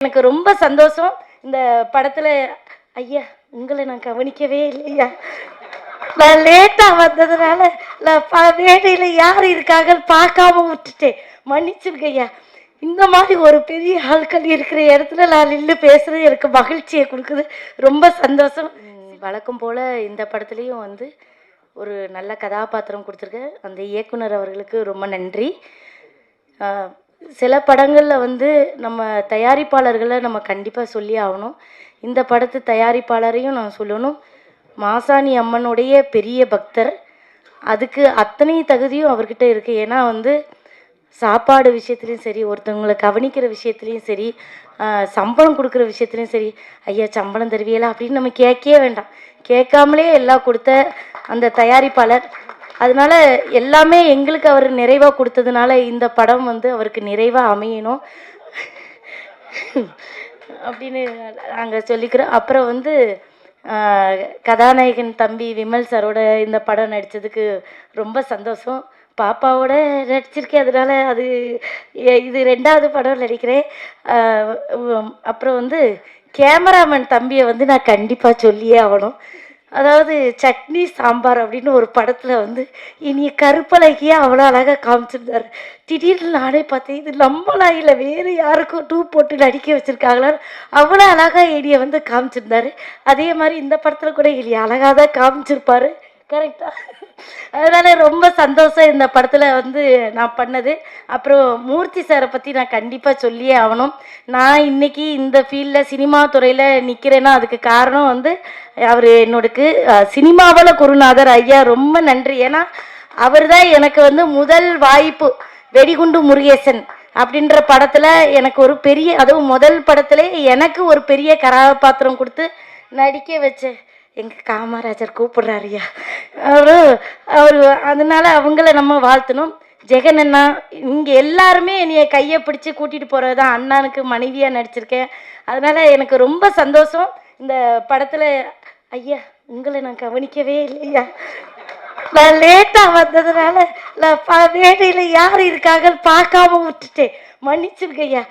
எனக்கு ரொம்ப சந்தோஷம். இந்த படத்துல ஐயா உங்களை நான் கவனிக்கவே இல்லையா, நான் லேட்டா வந்ததுனால நான் வேலையில யார் இருக்காங்க பார்க்காம விட்டுட்டேன், மன்னிச்சிருங்க ஐயா. இந்த மாதிரி ஒரு பெரிய ஆட்கள் இருக்கிற இடத்துல நான் நின்று பேசுறது எனக்கு மகிழ்ச்சியை கொடுக்குது, ரொம்ப சந்தோஷம். வழக்கம் போல இந்த படத்துலையும் வந்து ஒரு நல்ல கதாபாத்திரம் கொடுத்துருக்கேன். அந்த இயக்குனர் அவர்களுக்கு ரொம்ப நன்றி. சில படங்களில் வந்து நம்ம தயாரிப்பாளர்களை நம்ம கண்டிப்பாக சொல்லி ஆகணும். இந்த படத்து தயாரிப்பாளரையும் நான் சொல்லணும். மாசாணி அம்மனுடைய பெரிய பக்தர், அதுக்கு அத்தனை தகுதியும் அவர்கிட்ட இருக்குது. ஏன்னா வந்து சாப்பாடு விஷயத்துலையும் சரி, ஒருத்தவங்களை கவனிக்கிற விஷயத்துலையும் சரி, சம்பளம் கொடுக்குற விஷயத்துலையும் சரி, ஐயா சம்பளம் தருவியலா அப்படின்னு நம்ம கேட்கவே வேண்டாம், கேட்காமலே எல்லாம் கொடுத்த அந்த தயாரிப்பாளர். அதனால எல்லாமே எங்களுக்கு அவர் நிறைவாக கொடுத்ததுனால இந்த படம் வந்து அவருக்கு நிறைவாக அமையணும் அப்படின்னு நாங்கள் சொல்லிக்கிறோம். அப்புறம் வந்து கதாநாயகன் தம்பி விமல் சாரோட இந்த படம் நடித்ததுக்கு ரொம்ப சந்தோஷம். பாப்பாவோட நடிச்சிருக்கேன், அதனால அது இது 2வது படம் நடிக்கிறேன். அப்புறம் வந்து கேமராமேன் தம்பியை வந்து நான் கண்டிப்பாக சொல்லியே ஆகணும். அதாவது சட்னி சாம்பார் அப்படின்னு ஒரு படத்தில் வந்து இனிய கருப்பழகியா அவ்வளோ அழகாக காமிச்சிருந்தார். திடீர்னு நானே பார்த்தேன், இது நம்மளா இல்லை வேறு யாருக்கும் டூ போட்டு நடிக்க வச்சுருக்காங்களா, அவ்வளோ அழகாக இனியை வந்து காமிச்சிருந்தார். அதே மாதிரி இந்த படத்தில் கூட இனி அழகாக தான் காமிச்சிருப்பார், கரெக்டாக. அதனால் ரொம்ப சந்தோஷம் இந்த படத்தில் வந்து நான் பண்ணது. அப்புறம் மூர்த்தி சாரை பற்றி நான் கண்டிப்பாக சொல்லியே ஆகணும். நான் இன்றைக்கி இந்த ஃபீல்டில் சினிமா துறையில் நிற்கிறேன்னா அதுக்கு காரணம் வந்து அவர் என்னோடக்கு சினிமாவில் குருநாதர் ஐயா, ரொம்ப நன்றி. ஏன்னா அவர் தான் எனக்கு வந்து முதல் வாய்ப்பு, வெடிகுண்டு முருகேசன் அப்படின்ற படத்தில் எனக்கு ஒரு பெரிய, அதுவும் முதல் படத்துல எனக்கு ஒரு பெரிய கதாபாத்திரம் கொடுத்து நடிக்க வச்ச எங்கள் காமராஜர் கூப்பிடுறாருயா அவர். அதனால அவங்கள நம்ம வாழ்த்தணும். ஜெகன் அண்ணா, இங்கே எல்லாருமே என்னைய கையை பிடிச்சி கூட்டிகிட்டு போகிறது தான். அண்ணனுக்கு மனைவியாக நடிச்சிருக்கேன். அதனால் எனக்கு ரொம்ப சந்தோஷம். இந்த படத்தில் ஐயா உங்களை நான் கவனிக்கவே இல்லையா, நான் லேட்டாக வந்ததுனால நான் வேலையில் யார் இருக்காங்க பார்க்காம விட்டுட்டேன், மன்னிச்சிருங்க ஐயா.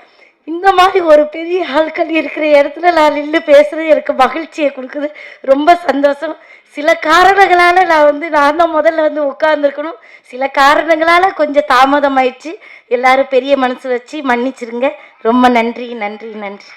இந்த மாதிரி ஒரு பெரிய ஆட்கள் இருக்கிற இடத்துல நான் நின்று பேசுகிறது எனக்கு மகிழ்ச்சியை கொடுக்குது, ரொம்ப சந்தோஷம். சில காரணங்களால் நான் தான் முதல்ல வந்து உட்கார்ந்துருக்கணும், சில காரணங்களால் கொஞ்சம் தாமதம் ஆயிடுச்சு. எல்லாரும் பெரிய மனசு வச்சு மன்னிச்சிருங்க. ரொம்ப நன்றி நன்றி நன்றி.